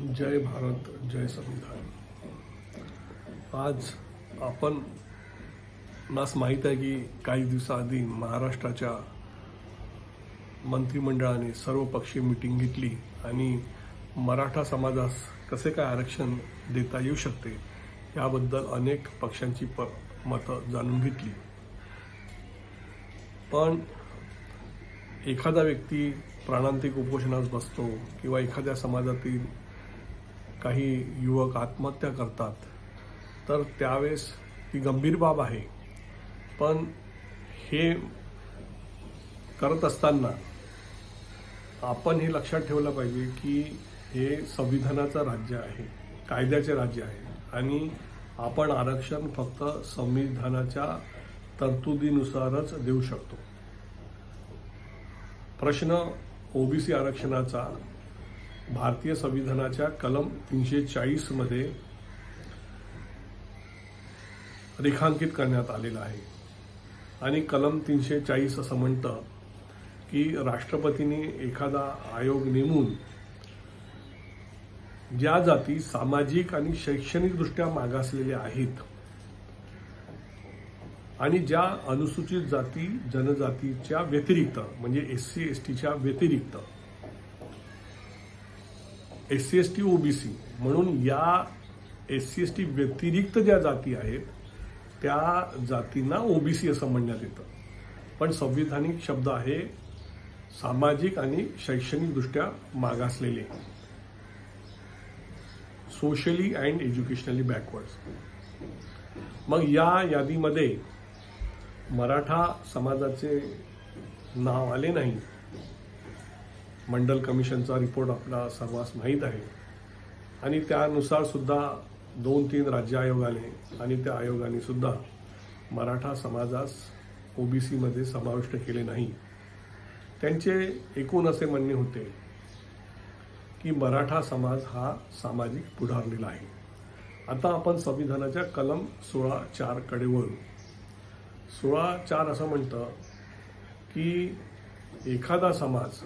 जय भारत, जय संविधान। आज आपण नास माहीत आहे की काही दिवसाआधी महाराष्ट्राच्या मंत्रिमंडळाने सर्वपक्षीय मीटिंग घेतली आणि मराठा समाजास कसे काय आरक्षण देता येऊ शकते याबद्दल अनेक पक्षांची मतं जाणून घेतली। पण एखादा व्यक्ती प्राणांतिक उपोषणास बसतो किंवा एखाद्या समाजातील काही युवक आत्महत्या करतात तर त्यावेळेस ती गंभीर बाब आहे। पण हे करत असताना आपण हे लक्षात ठेवलं पाहिजे की हे संविधानाचं राज्य आहे, कायद्याचे राज्य आहे आणि आपण आरक्षण फक्त संविधानाच्या तरतुदीनुसारच देऊ शकतो। प्रश्न ओबीसी आरक्षणाचा भारतीय संविधानाच्या कलम 340 मध्ये रेखांकित करण्यात आलेला आहे आणि कलम 340 असं म्हणतं की राष्ट्रपतींनी एखादा आयोग नेमून ज्या जाती सामाजिक आणि शैक्षणिकदृष्ट्या मागासलेल्या आहेत आणि ज्या अनुसूचित जाती जनजातीच्या व्यतिरिक्त म्हणजे एससी एसटीच्या व्यतिरिक्त एससी एसटी ओबीसी म्हणून या एससी एसटी व्यतिरिक्त ज्या जाती आहेत त्या जातींना ओबीसी असं म्हणण्यात येतं। पण संविधानिक शब्द आहे सामाजिक आणि शैक्षणिकदृष्ट्या मागासलेले, सोशली अँड एज्युकेशनली बॅकवर्ड। मग या यादीमध्ये मराठा समाजाचे नाव आले नाही। मंडल कमिशनचा रिपोर्ट आपला सर्वांस माहीत आहे आणि त्यानुसार सुद्धा 2-3 राज्य आयोग आले आणि त्या आयोगाने सुद्धा मराठा समाजास ओबीसी मध्ये समाविष्ट केले नाही। त्यांचे एकूण असे म्हणणे होते की मराठा समाज हा सामाजिक पुढारलेला आहे। आता आपण संविधानाच्या कलम 16(4) कडे वळू। 16(4) असं म्हणतं की एखादा समाज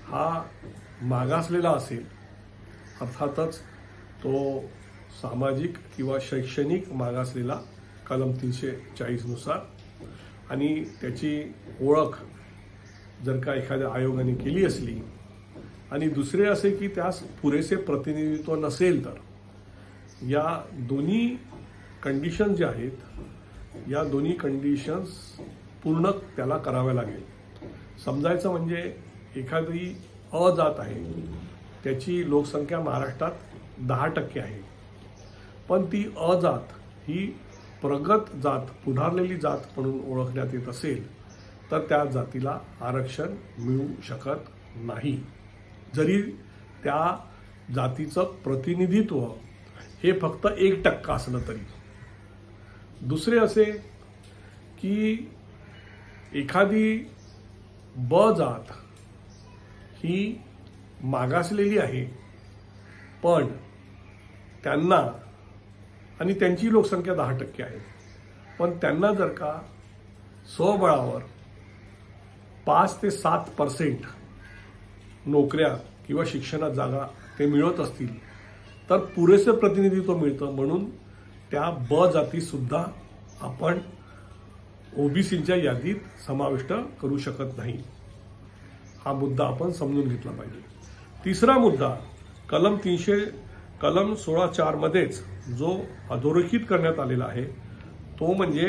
हा मागासलेला असेल, अर्थातच तो सामाजिक किंवा शैक्षणिक मागासलेला कलम 340 नुसार, आणि त्याची ओळख जर का एखाद्या आयोगाने केली असली आणि दुसरे असे की त्यास पुरेसे प्रतिनिधित्व नसेल तर या दोन्ही कंडिशन ज्या आहेत या दोन्ही कंडिशन्स पूर्ण त्याला कराव्या लागेल। समजायचं म्हणजे एखादी अजात आहे, त्याची लोकसंख्या महाराष्ट्रात 10% आहे, पण ती अजात ही प्रगत जात, पुढारलेली जात म्हणून ओळखण्यात येत असेल तर त्या जातीला आरक्षण मिळू शकत नाही, जरी त्या जातीचं प्रतिनिधित्व हे फक्त 1% असलं तरी। दुसरे असे की एखादी ब जात ही मागासलेली आहे पण त्यांना, आणि त्यांची लोकसंख्या 10% आहे, पण त्यांना जर का स्वबळावर 5 ते 7% नोकऱ्या किंवा शिक्षणात जागा ते मिळवत असतील तर पुरेसे प्रतिनिधित्व मिळतं, म्हणून त्या ब जाती सुद्धा आपण ओबीसीच्या यादीत समाविष्ट करू शकत नाही। हा मुद्दा आपण समजून घेतला पाहिजे। तिसरा मुद्दा कलम 16(4) मध्येच जो अधोरेखित करण्यात आलेला आहे तो म्हणजे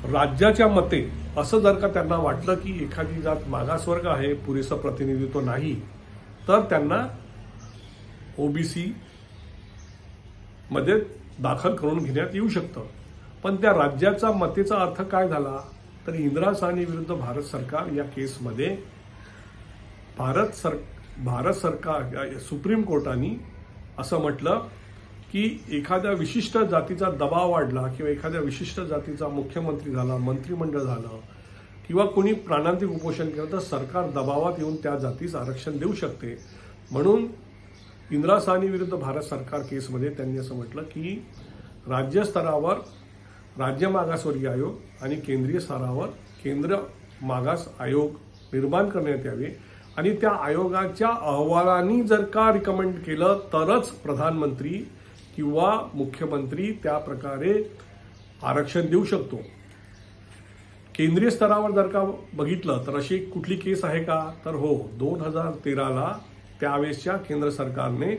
राज्याच्या मते असं जर का त्यांना वाटलं की एखादी जात मागासवर्ग आहे, पुरेसं प्रतिनिधित्व नाही, तर त्यांना ओबीसी मध्ये दाखल करून घेण्यात येऊ शकतं। पण त्या राज्याचा मतेचा अर्थ काय झाला तर इंदिरा साहनी विरुद्ध भारत सरकार या केसमध्ये भारत सरकार सुप्रीम कोर्टाने असं म्हटलं की एखाद्या विशिष्ट जातीचा दबाव वाढला किंवा एखाद्या विशिष्ट जातीचा मुख्यमंत्री झाला, मंत्रिमंडळ झालं किंवा कोणी प्राणांतिक उपोषण केलं तर सरकार दबावात येऊन त्या जातीस आरक्षण देऊ शकते। म्हणून इंदिरा साहनी विरुद्ध भारत सरकार केसमध्ये त्यांनी असं म्हटलं की राज्य स्तरावर राज्य मागासवर्गीय आयोग आणि केंद्रीय स्तरावर केंद्र मागास आयोग निर्माण करण्यात यावे आणि त्या आयोगाच्या अहवालांनी जर का रिकमेंड केलं तरच प्रधानमंत्री किंवा मुख्यमंत्री त्या प्रकारे आरक्षण देऊ शकतो. केंद्रीय स्तरावर जर का बघितलं तर अशी कुठली केस आहे का, तर हो, 2013ला त्यावेळेसच्या केंद्र सरकारने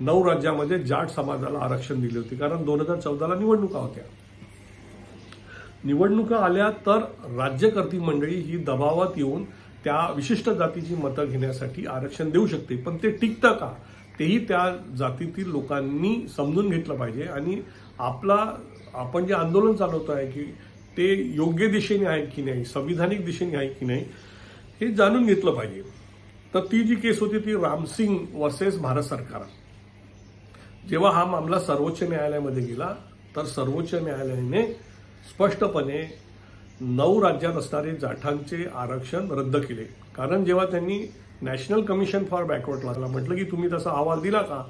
9 राज्यामध्ये जाट समाजाला आरक्षण दिले होते. कारण 2014ला निवडणुका होत्या. निवडणुका आल्या तर राज्यकर्ती मंडळी ही दबावात येऊन त्या विशिष्ट जातीची मतं घेण्यासाठी आरक्षण देऊ शकते. पण ते टिकतं का, तेही त्या जातीतील लोकांनी समजून घेतलं पाहिजे. आणि आपण जे आंदोलन चालवतो आहे की ते योग्य दिशेने आहे की नाही, संविधानिक दिशेने आहे की नाही, हे जाणून घेतलं पाहिजे. तर ती जी केस होती ती रामसिंग वर्सेस भारत सरकार. जेव्हा हा मामला सर्वोच्च न्यायालयामध्ये गेला तर सर्वोच्च न्यायालयाने स्पष्टपणे 9 राज्यात असणारे जाठांचे आरक्षण रद्द केले. कारण जेव्हा त्यांनी नॅशनल कमिशन फॉर बॅकवर्ड म्हटलं की तुम्ही तसा अहवाल दिला का,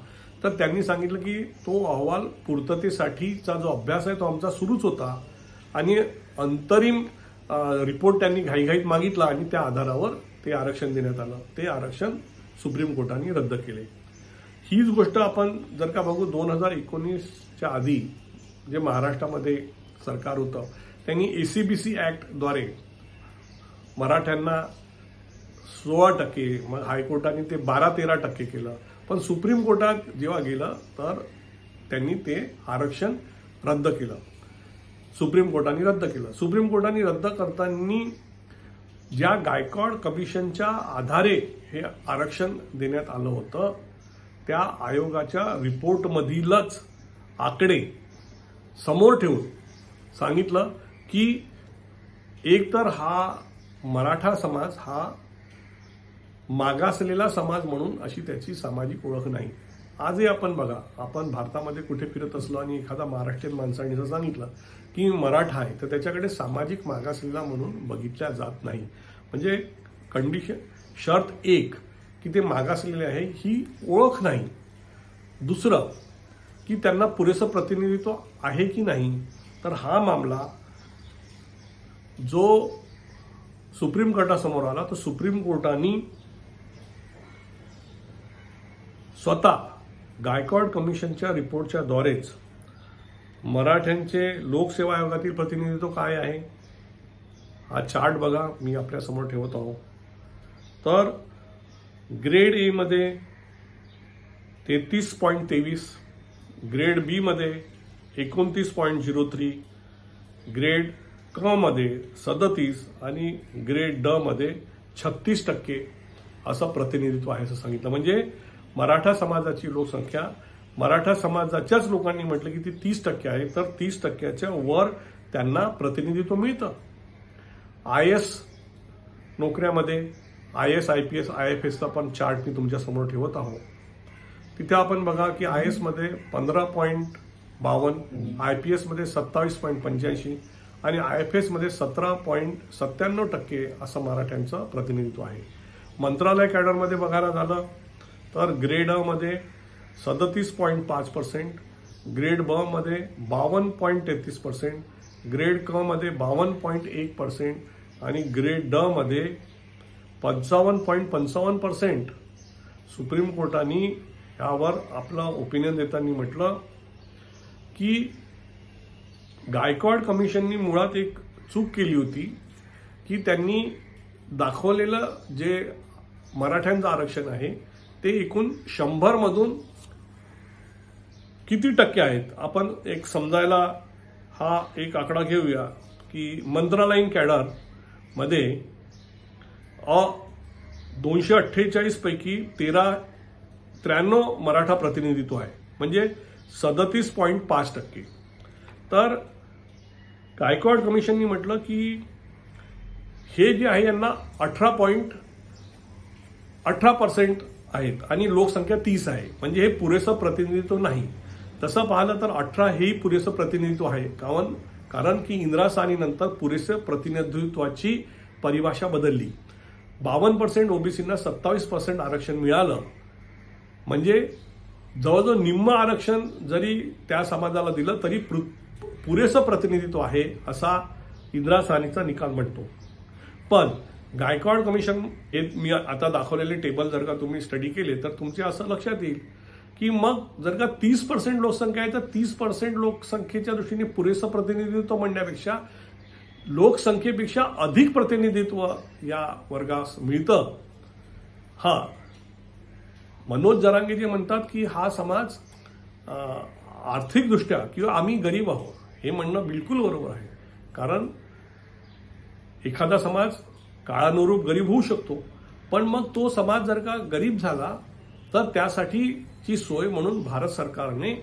तर त्यांनी सांगितलं की तो अहवाल पूर्ततेसाठीचा जो अभ्यास आहे तो आमचा सुरूच होता आणि अंतरिम रिपोर्ट त्यांनी घाईघाईत मागितला आणि त्या आधारावर ते आरक्षण देण्यात आलं. ते आरक्षण सुप्रीम कोर्टाने रद्द केले. हीच गोष्ट आपण जर का बघू 2019च्या आधी जे महाराष्ट्रामध्ये सरकार होतं त्यांनी एसीबीसी ऍक्टद्वारे मराठ्यांना 16%, मग हायकोर्टाने ते 12-13% केलं. पण सुप्रीम कोर्टात जेव्हा गेलं तर त्यांनी ते आरक्षण रद्द केलं. सुप्रीम कोर्टाने रद्द केलं. सुप्रीम कोर्टाने रद्द करताना ज्या गायकवाड कमिशनच्या आधारे हे आरक्षण देण्यात आलं होतं त्या आयोगाच्या रिपोर्टमधीलच आकडे समोर ठेवून सांगितलं की एकतर हा मराठा समाज हा मागासलेला समाज म्हणून अशी त्याची सामाजिक ओळख नाही. आजही आपण बघा, आपण भारतामध्ये कुठे फिरत असलो आणि एखादा महाराष्ट्रीयन माणसाने जर सांगितलं की मराठा आहे तर त्याच्याकडे सामाजिक मागासलेला म्हणून बघितल्या जात नाही. म्हणजे कंडिशन शर्त एक की ते मागासलेले आहे ही ओळख नाही. दुसरं की त्यांना पुरेसं प्रतिनिधित्व आहे की नाही. तर हा मामला जो सुप्रीम कोर्टासमोर आला तर सुप्रीम कोर्टाने स्वतः गायकवाड कमिशनच्या रिपोर्टच्या द्वारेच मराठ्यांचे लोकसेवा आयोगातील प्रतिनिधित्व काय आहे हा चार्ट बघा, मी आपल्या समोर ठेवत आहो. तर ग्रेड ए मध्ये 33.23, ग्रेड बी मध्ये 29.03, ग्रेड क मध्ये 37 आणि ग्रेड ड मध्ये 36% असं प्रतिनिधित्व आहे असं सांगितलं. म्हणजे मराठा समाजाची लोकसंख्या, मराठा समाजाच्याच लोकांनी म्हटलं की ती 30% आहे. तर 30%च्या वर त्यांना प्रतिनिधित्व मिळतं. IAS नोकऱ्यामध्ये IAS, IPS, IFSचा पण चार्ट मी तुमच्या समोर ठेवत आहोत. तिथे आपण बघा की IAS मध्ये 15.52, IPS मध्ये 27.85 आणि IFS मध्ये 17.97% असं मराठ्यांचं प्रतिनिधित्व आहे. मंत्रालय कॅडरमध्ये बघायला झालं तर ग्रेड अ मध्ये 37.5%, ग्रेड ब मध्ये 52.33%, ग्रेड क मध्ये 52.1% आणि ग्रेड ड मध्ये 55.55%. सुप्रीम कोर्टाने यावर आपलं ओपिनियन देताना म्हटलं की गायकवाड कमिशननी मुळात एक चूक केली होती की त्यांनी दाखवलेलं जे मराठ्यांचं आरक्षण आहे ते एकूण 100 मधून किती टक्के आहेत. आपण एक समजायला हा एक आकडा घेऊया की मंत्रालयीन कॅडर मध्ये 248 पैकी 93 मराठा प्रतिनिधित्व आहे, म्हणजे 37.5%. तर गायकवाड कमिशननी म्हटलं की हे जे आहे यांना 18% आहेत आणि लोकसंख्या 30 आहे, म्हणजे हे पुरेसं प्रतिनिधित्व नाही. तसं पाहिलं तर 18 हेही पुरेसं प्रतिनिधित्व आहे. कारण की इंदिरा साहनीनंतर पुरेसं प्रतिनिधित्वाची परिभाषा बदलली. 52% ओबीसींना 27% आरक्षण मिळालं, म्हणजे जवळजवळ निम्म आरक्षण जरी त्या समाजाला दिलं तरी पुरेसं प्रतिनिधित्व आहे असा इंदिरा साहनीचा निकाल म्हणतो. पण गायकवाड कमिशन हे मी आता दाखवलेले टेबल जर का तुम्ही स्टडी केले तर तुमच्या असं लक्षात येईल की मग जर का 30% लोकसंख्या आहे तर 30% लोकसंख्येच्या दृष्टीने पुरेसं प्रतिनिधित्व म्हणण्यापेक्षा लोकसंख्येपेक्षा अधिक प्रतिनिधित्व या वर्गास मिळतं. हा, मनोज जरांगे जे म्हणतात की हा समाज आर्थिकदृष्ट्या किंवा आम्ही गरीब आहोत हे म्हणणं बिलकुल बरोबर आहे. कारण एखादा समाज काळानुरूप गरीब होऊ शकतो, पण मग तो समाज जर का गरीब झाला तर त्यासाठीची सोय म्हणून भारत सरकारने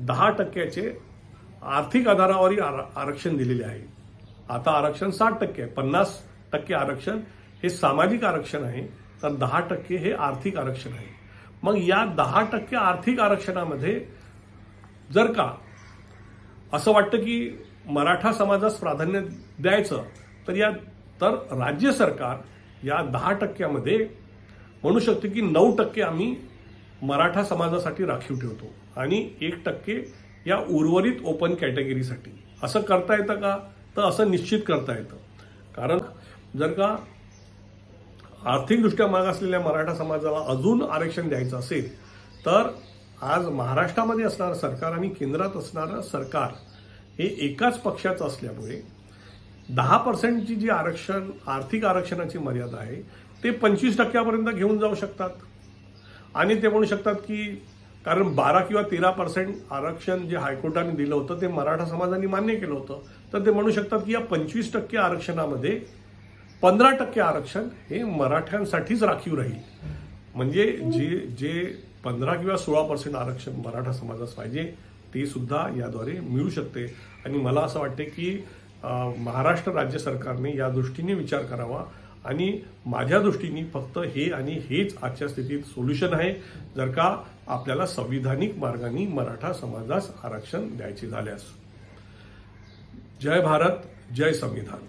10% आर्थिक आधारावरील आरक्षण दिलेले आहे. आता आरक्षण 60% आहे. 50% आरक्षण हे सामाजिक आरक्षण आहे, तर 10% हे आर्थिक आरक्षण आहे. मग या 10% आर्थिक आरक्षणामध्ये जर का असं वाटतं की मराठा समाजास प्राधान्य द्यायचं तर राज्य सरकार या 10% म्हणू शकते की 9% आम्ही मराठा समाजासाठी राखीव ठेवतो आणि 1% या उर्वरित ओपन कॅटेगरीसाठी. असं करता येतं का? तर असं निश्चित करता येतं. कारण जर का आर्थिकदृष्ट्या मागासलेल्या मराठा समाजाला अजून आरक्षण द्यायचं असेल तर आज महाराष्ट्रामध्ये असणारं सरकार आणि केंद्रात असणारं सरकार हे एकाच पक्षाचं असल्यामुळे 10% जी आर्थिक आरक्षणाची मर्यादा आहे ते 25% घेऊन जाऊ शकतात. आणि ते म्हणू शकतात की कारण 12 किंवा 13% आरक्षण जे हायकोर्टाने दिलं होतं ते मराठा समाजाने मान्य केलं होतं, तर ते म्हणू शकतात की या 25% आरक्षणामध्ये 15% आरक्षण हे मराठ्यांसाठीच राखीव राहील. म्हणजे जे 15 किंवा 16% आरक्षण मराठा समाजास पाहिजे ते सुद्धा याद्वारे मिळू शकते. आणि मला असं वाटते की महाराष्ट्र राज्य सरकारने या दृष्टीने विचार करावा आणि माझ्या दृष्टीने फक्त हे आणि हेच आजच्या स्थितीत सोल्युशन आहे जर का आपल्याला संविधानिक मार्गाने मराठा समाजास आरक्षण द्यायचे झाल्यास. जय भारत, जय संविधान.